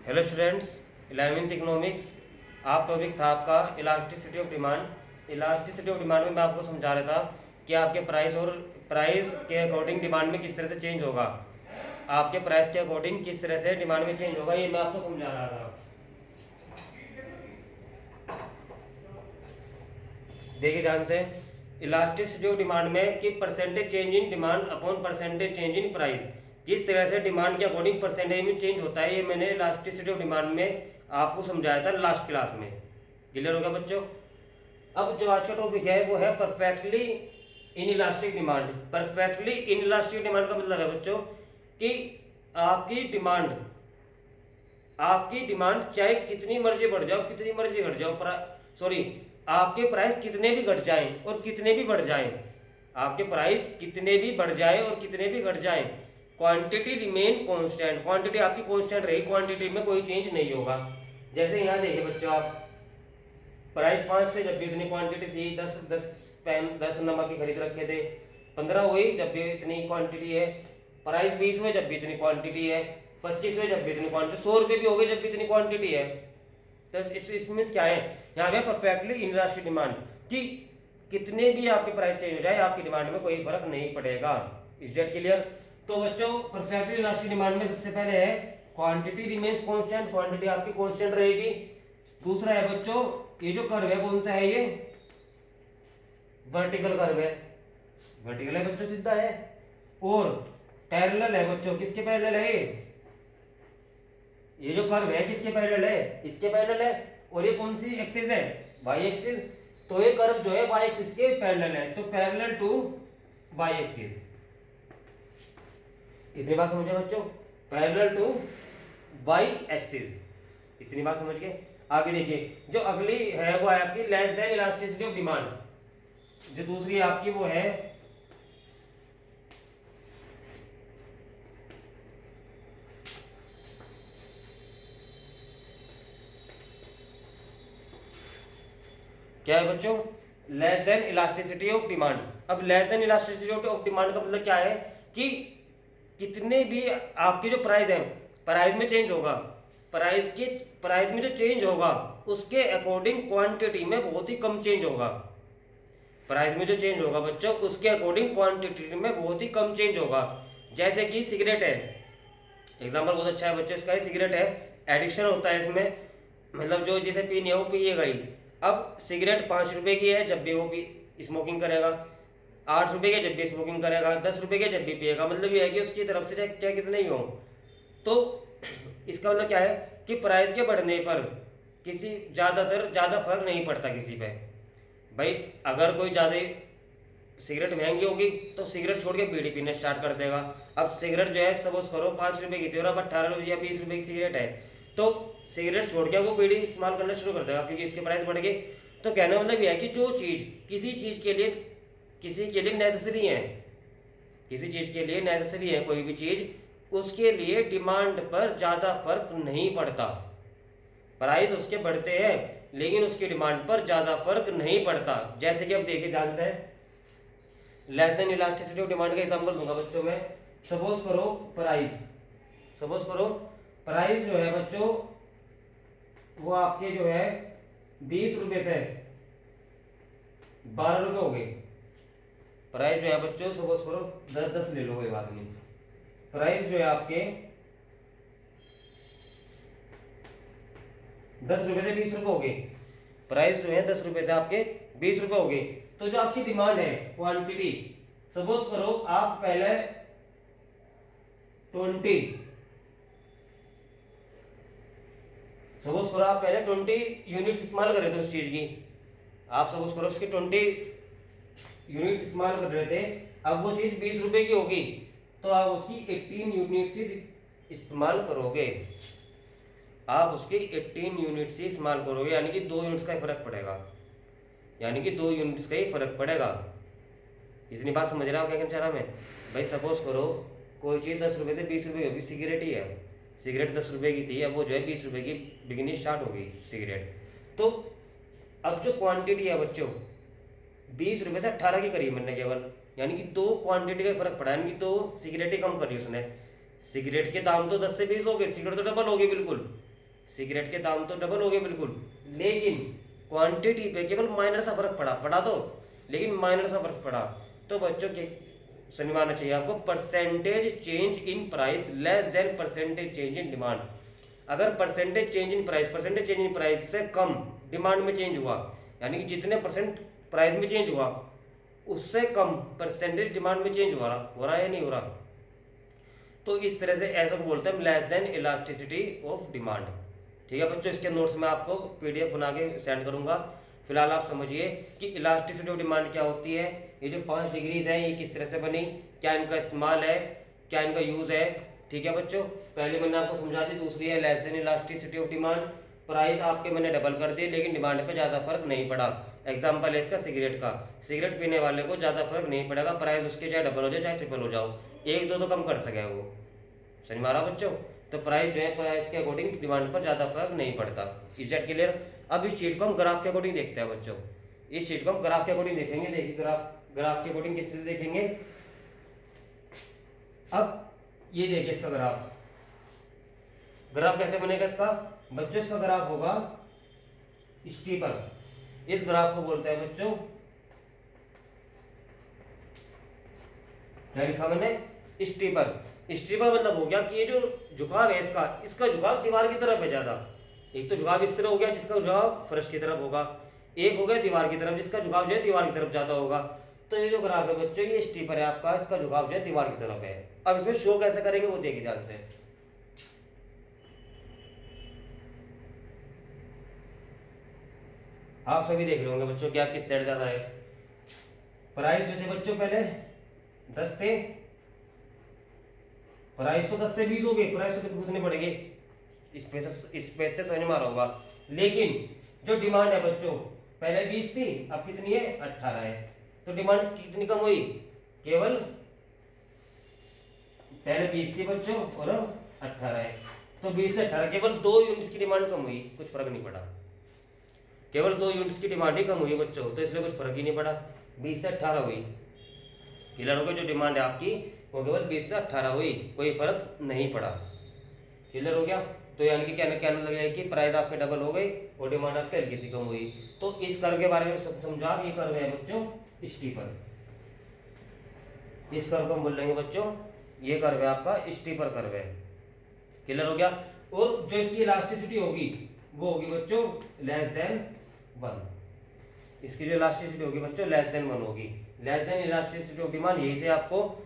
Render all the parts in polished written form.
Hello students, 11th economics. आप topic था आपका elasticity of demand. Elasticity of demand में मैं आपको समझा रहा था कि आपके प्राइस के अकॉर्डिंग डिमांड में किस तरह से चेंज होगा। आपके प्राइस के अकॉर्डिंग किस तरह से डिमांड में चेंज होगा, ये मैं आपको समझा रहा था। देखिए ध्यान से, इलास्टिसिटी ऑफ डिमांड में कि percentage change in demand upon percentage change in price, किस तरह से डिमांड के अकॉर्डिंग परसेंटेज में चेंज होता है, ये मैंने इलास्टिसिटी ऑफ डिमांड में आपको समझाया था लास्ट क्लास में। क्लियर हो गया बच्चों? अब जो आज का टॉपिक है वो है perfectly in elastic demand. Perfectly in elastic demand का मतलब है बच्चों कि आपकी डिमांड चाहे कितनी मर्जी बढ़ जाओ, कितनी मर्जी घट जाओ, आपके प्राइस कितने भी घट जाएं और कितने भी बढ़ जाएं, आपके प्राइस कितने भी बढ़ जाएं और कितने भी घट जाएं, क्वांटिटी रिमेन कांस्टेंट। क्वांटिटी आपकी कांस्टेंट रहेगी, क्वांटिटी में कोई चेंज नहीं होगा। जैसे यहाँ देखिए बच्चों, आप प्राइस 5 से जब भी इतनी क्वांटिटी थी, 10 नमक के खरीद रखे थे, 15 हुई जब भी इतनी क्वांटिटी है, प्राइस 20 हुए जब भी इतनी क्वांटिटी है, 25 हुए जब भी इतनी क्वांटिटी, 100 रुपये भी हो गए जब भी इतनी क्वांटिटी है। तो इसमें क्या है, यहाँ पे परफेक्टली इनइलास्टिक डिमांड कि कितने भी आपके प्राइस चेंज हो जाए, आपकी डिमांड में कोई फर्क नहीं पड़ेगा। Is that clear? तो बच्चों परफेक्टली इनइलास्टिक डिमांड में सबसे पहले है क्वांटिटी रिमेन्स कांस्टेंट, क्वांटिटी आपकी कांस्टेंट रहेगी। दूसरा है बच्चों, ये जो कर्व है कौन सा है, ये वर्टिकल कर्व है, वर्टिकल है बच्चों, सीधा है। और पैरेलल है बच्चों, किसके पैरेलल है ये जो कर्व है, किसके पैरेलल है, इसके पैरेलल है। और ये कौन सी एक्सिस है, वाई एक्सिस। तो ये कर्व जो है वाई एक्सिस के पैरेलल है, तो पैरेलल टू वाई एक्सिस। इतनी बात समझे बच्चों, पैरेलल टू वाई एक्सिस, इतनी बात समझ के आगे देखिए। जो अगली है वो है आपकी less than elasticity of demand. जो दूसरी आपकी वो है क्या है बच्चों, less than elasticity of demand. अब less than elasticity of demand का मतलब क्या है कि कितने भी आपके जो प्राइस है, प्राइस में चेंज होगा, प्राइस में जो चेंज होगा उसके अकॉर्डिंग क्वांटिटी में बहुत ही कम चेंज होगा। प्राइस में जो चेंज होगा बच्चों उसके अकॉर्डिंग क्वांटिटी में बहुत ही कम चेंज होगा। जैसे कि सिगरेट है, एग्जांपल बहुत अच्छा है बच्चों इसका, सिगरेट है, एडिक्शन होता है इसमें, मतलब जो जिसे पीनी है वो पिएगा ही। अब सिगरेट 5 रुपए की है जब भी वो स्मोकिंग करेगा, 8 रुपए के जब भी स्मोकिंग करेगा, 10 रुपए के जब भी पिएगा, मतलब ये है कि उसकी तरफ से चाहे कितने ही हो। तो इसका मतलब क्या है कि प्राइस के बढ़ने पर ज़्यादा फर्क नहीं पड़ता किसी पे। भाई अगर कोई ज़्यादा सिगरेट महंगी होगी तो सिगरेट छोड़ के बीड़ी पीने स्टार्ट कर देगा। अब सिगरेट जो है सपोज करो 5 रुपए की थी और अब 18 रुपये या 20 रुपए की सिगरेट है, तो सिगरेट छोड़ के वो बीड़ी इस्तेमाल करना शुरू कर देगा क्योंकि इसके प्राइस बढ़ गए। तो कहने मतलब यह है कि जो चीज़ किसी के लिए नेसेसरी है, किसी चीज़ के लिए नेसेसरी है कोई भी चीज़, उसके लिए डिमांड पर ज़्यादा फर्क नहीं पड़ता। प्राइस उसके बढ़ते हैं लेकिन उसकी डिमांड पर ज़्यादा फर्क नहीं पड़ता। जैसे कि अब देखिए ध्यान से, less than elasticity of demand का एग्जांपल दूंगा बच्चों में। सपोज करो प्राइस जो है बच्चों वो आपके जो है 20 रुपये से 12 रुपये हो गए। प्राइस जो है बच्चों सपोज करो 10 ले लो, कोई बात नहीं। प्राइस जो है आपके 10 रुपये से 20 रुपये हो गए। प्राइस जो है 10 रुपये से आपके 20 रुपये हो गए। तो जो आपकी डिमांड है क्वांटिटी, सपोज करो आप पहले 20 यूनिट्स इस्तेमाल कर रहे थे उस चीज की, आप सपोज करो उसके 20 यूनिट्स इस्तेमाल कर रहे थे। अब वो चीज 20 रुपए की होगी तो आप उसकी 18 यूनिट्स ही इस्तेमाल करोगे, आप उसकी 18 यूनिट्स ही इस्तेमाल करोगे, यानी कि 2 यूनिट्स का ही फर्क पड़ेगा, यानी कि 2 यूनिट्स का ही फर्क पड़ेगा। इतनी बात समझ रहा हो क्या कहना चाह रहा मैं? भाई सपोज करो कोई चीज़ 10 रुपये से 20 रुपये होगी, सिगरेट ही है, सिगरेट 10 रुपये की थी, अब वो जो है 20 रुपये की बिकनी स्टार्ट हो गई सिगरेट। तो अब जो क्वांटिटी है बच्चों 20 रुपये से 18 की करी मैंने केवल, यानी कि 2 क्वांटिटी का फर्क पड़ा, यानी कि 2 सिगरेट ही कम करी उसने। सिगरेट के दाम तो 10 से 20 हो गए, सिगरेट तो डबल हो गई बिल्कुल, सिगरेट के दाम तो डबल हो गए बिल्कुल, लेकिन क्वांटिटी पे केवल माइनर सा फर्क पड़ा तो, लेकिन माइनर सा फर्क पड़ा। तो बच्चों के समझ आना चाहिए आपको, percentage change in price less than percentage change in demand. अगर परसेंटेज चेंज इन प्राइस से कम डिमांड में चेंज हुआ, यानी कि जितने परसेंट प्राइस में चेंज हुआ उससे कम परसेंटेज डिमांड में चेंज हो रहा है या नहीं हो रहा, तो इस तरह से ऐसा को बोलते हैं less than elasticity of demand. ठीक है बच्चों, इसके नोट्स में आपको पीडीएफ बना के सेंड करूंगा। फिलहाल आप समझिए कि इलास्टिसिटी ऑफ डिमांड क्या होती है, ये जो 5 डिग्रीज हैं ये किस तरह से बनी, क्या इनका इस्तेमाल है, क्या इनका यूज है। ठीक है बच्चों, पहले मैंने आपको समझा दी। दूसरी है less than elasticity of demand, price आपके मैंने डबल कर दिए लेकिन डिमांड पे ज़्यादा फर्क नहीं पड़ा। एग्जाम्पल है इसका सिगरेट का, सिगरेट पीने वाले को ज़्यादा फर्क नहीं पड़ेगा, प्राइस उसके चाहे डबल हो जाए चाहे ट्रिपल हो जाओ, 1-2 तो कम कर सके वो। समझ में आ रहा बच्चों, तो प्राइस जो है प्राइस के अकॉर्डिंग डिमांड पर ज़्यादा फर्क नहीं पड़ता। Is that clear. अब इस चीज़ को हम ग्राफ के अकॉर्डिंग देखते हैं बच्चों, इस चीज़ को हम ग्राफ के अकॉर्डिंग देखेंगे। देखिए ग्राफ के अकॉर्डिंग किस तरह से देखेंगे। अब ये देखिए इसका ग्राफ कैसे बनेगा इसका बच्चों, इसका ग्राफ होगा स्टीपर। इस ग्राफ को बोलते हैं बच्चों, क्या लिखा मैंने, स्टीपर। स्टीपर मतलब हो गया कि ये जो झुकाव है इसका झुकाव दीवार की तरफ है ज्यादा। एक तो झुकाव इस तरह हो गया जिसका झुकाव फर्श की तरफ होगा, एक हो गया दीवार की तरफ जिसका झुकाव जो है दीवार की तरफ ज्यादा होगा। तो ये जो ग्राफ है बच्चों ये स्टीपर है आपका, इसका झुकाव जो है दीवार की तरफ है। अब इसमें शो कैसे करेंगे वो देखिए ध्यान से। आप सभी देख रहे होंगे बच्चों कि आप किस साइड ज्यादा है। प्राइस जो थे बच्चों पहले 10 थे, प्राइस तो 10 से 20 हो गए, प्राइस तो कितने बढ़ेंगे, इस पेज से समझ में आ रहा होगा। लेकिन जो डिमांड है बच्चों पहले 20 थी, अब कितनी है 18 है, तो डिमांड कितनी कम हुई, केवल पहले 20 थी बच्चों और 18 है, तो 20 से 18 केवल 2 यूनिट्स की डिमांड कम हुई, कुछ फर्क नहीं पड़ा। केवल 2 यूनिट्स की डिमांड ही कम हुई है बच्चों, तो इसलिए कुछ फर्क ही नहीं पड़ा, 20 से 18 हुई। क्लियर हो गया, जो डिमांड है आपकी वो केवल 20 से 18 हुई, कोई फर्क नहीं पड़ा। क्लियर हो गया। तो यानी कि क्या मतलब है कि प्राइस आपके डबल हो गई और डिमांड आपके हल्की सी कम हुई। तो इस कर्व के बारे में समझा, ये कर्व है बच्चों स्टीपर, इस कर्व को हम बोल लेंगे बच्चों, ये कर्व है आपका स्टीपर कर्व है। क्लियर हो गया। और जो इसकी इलास्टिसिटी होगी वो होगी बच्चों लेस देन 1, इसकी जो इलास्टिसिटी होगी बच्चों लेस देन 1 होगी। Less than elasticity of demand, यही से आपको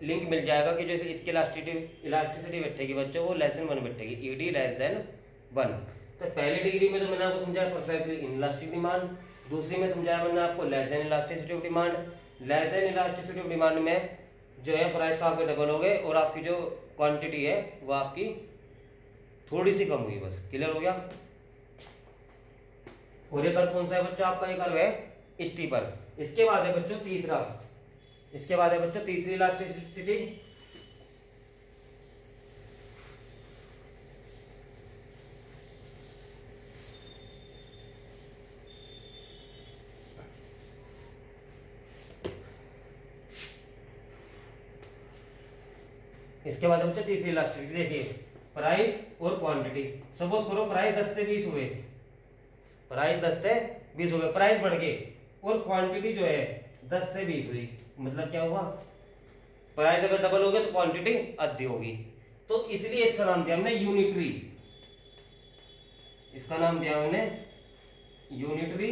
लिंक मिल जाएगा कि जो इसकी इलास्टिसिटी बैठेगी बच्चों वो लेस देन 1 बैठेगी, ईडी लेस देन 1। तो पहली डिग्री में तो मैंने आपको समझाया परफेक्टली इनइलास्टिक डिमांड, दूसरी में समझाया मैंने आपको less than elasticity of demand. Less than elasticity of demand में जो है प्राइस का आपके डबल हो गए और आपकी जो क्वांटिटी है वो आपकी थोड़ी सी कम हुई बस। क्लियर हो गया। और ये कर्व कौन सा है बच्चों आपका, ये कर्व है स्टीपर। इसके बाद है बच्चों तीसरा, इसके बाद है बच्चों तीसरी इलास्टिसिटी, इसके बाद बच्चों तीसरी इलास्टिसिटी। देखिए प्राइस और क्वांटिटी, सपोज करो प्राइस 10 से 20 हुए, प्राइस 10 से 20 हो गए, प्राइस बढ़ गए और क्वांटिटी जो है 10 से 20 हुई, मतलब क्या हुआ, प्राइस अगर डबल हो गया तो क्वांटिटी आधी होगी। तो इसलिए इसका नाम दिया हमने यूनिटरी, इसका नाम दिया हमने यूनिटरी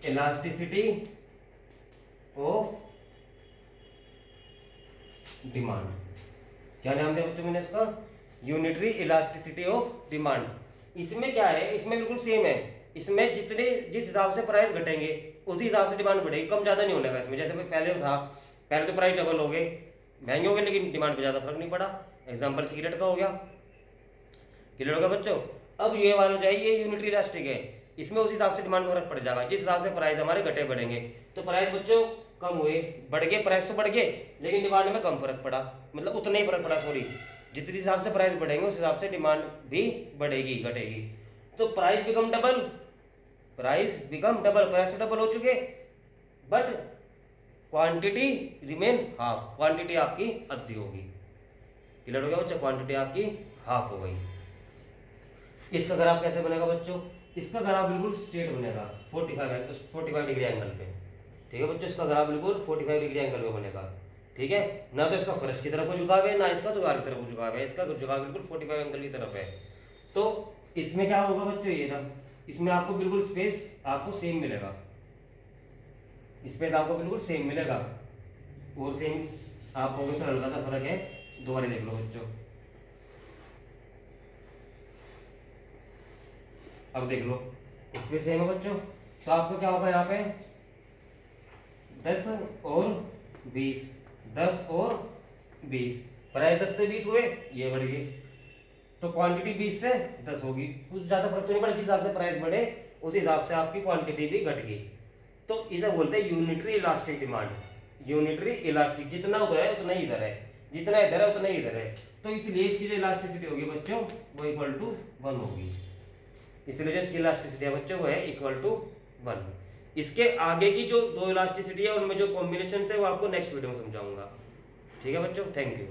इलास्टिसिटी ऑफ डिमांड। क्या नाम दिया बच्चों मैंने इसका, यूनिटरी इलास्टिसिटी ऑफ डिमांड। इसमें क्या है, इसमें बिल्कुल सेम है, इसमें जितने जिस हिसाब से प्राइस घटेंगे उसी हिसाब से डिमांड बढ़ेगी, कम ज्यादा नहीं होने का इसमें। जैसे पहले था, पहले तो प्राइस डबल हो गए, महंगे हो गए, लेकिन डिमांड पे ज्यादा फर्क नहीं पड़ा। एग्जांपल सिगरेट का हो गया। क्लियर हो गया बच्चों। अब ये वाला जो है ये यूनिटरी इलास्टिक है, इसमें उस हिसाब से डिमांड में फर्क पड़ जाएगा जिस हिसाब से प्राइस हमारे घटे बढ़ेंगे। तो प्राइस बच्चों कम हुए, बढ़ गए, प्राइस तो बढ़ गए लेकिन डिमांड में कम फर्क पड़ा, मतलब उतना ही फर्क पड़ा, सॉरी, जितने हिसाब से प्राइस बढ़ेंगे उस हिसाब से डिमांड भी बढ़ेगी घटेगी। तो price become double, price become double, price double हो चुके but quantity remain half, quantity आपकी आधी होगी। क्लियर हो गया बच्चों, क्वांटिटी आपकी हाफ हो गई। इसका ग्राफ कैसे बनेगा बच्चों, इसका ग्राफ बिल्कुल स्ट्रेट बनेगा 45 डिग्री एंगल पे, ठीक है बच्चों, इसका ग्राफ बिल्कुल 45 डिग्री एंगल पे बनेगा, ठीक है, ना तो इसका फर्श की तरफ को झुकाव है, ना इसका दीवार की तरफ को झुकाव है, इसका झुकाव बिल्कुल 45 एंगल की तरफ है। तो इसमें क्या होगा बच्चों, ये ना, इसमें आपको बिल्कुल स्पेस आपको सेम मिलेगा, स्पेस आपको बिल्कुल सेम मिलेगा, और सेम आपको हल्का सा फर्क है, दोबारा देख लो बच्चों, अब देख लो स्पेस सेम है बच्चों, तो आपको क्या होगा यहाँ पे 10 और 20, 10 और 20, प्राइस 10 से 20 हुए, ये बढ़ गई, तो क्वांटिटी 20 से 10 होगी, कुछ ज्यादा फर्क तो नहीं पड़ा, जिस हिसाब से प्राइस बढ़े उस हिसाब से आपकी क्वांटिटी भी घट गई। तो इसे बोलते हैं unitary elastic demand, unitary elastic, जितना उधर है उतना ही इधर है, जितना इधर है उतना ही इधर है, तो इसलिए इसकी जो इलास्टिसिटी होगी बच्चों वो इक्वल टू 1 होगी, इसलिए जो इसकी इलास्टिसिटी है बच्चों वो है इक्वल टू 1। इसके आगे की जो दो इलास्टिसिटी है उनमें जो कॉम्बिनेशन है वो आपको नेक्स्ट वीडियो में समझाऊंगा, ठीक है बच्चों, थैंक यू।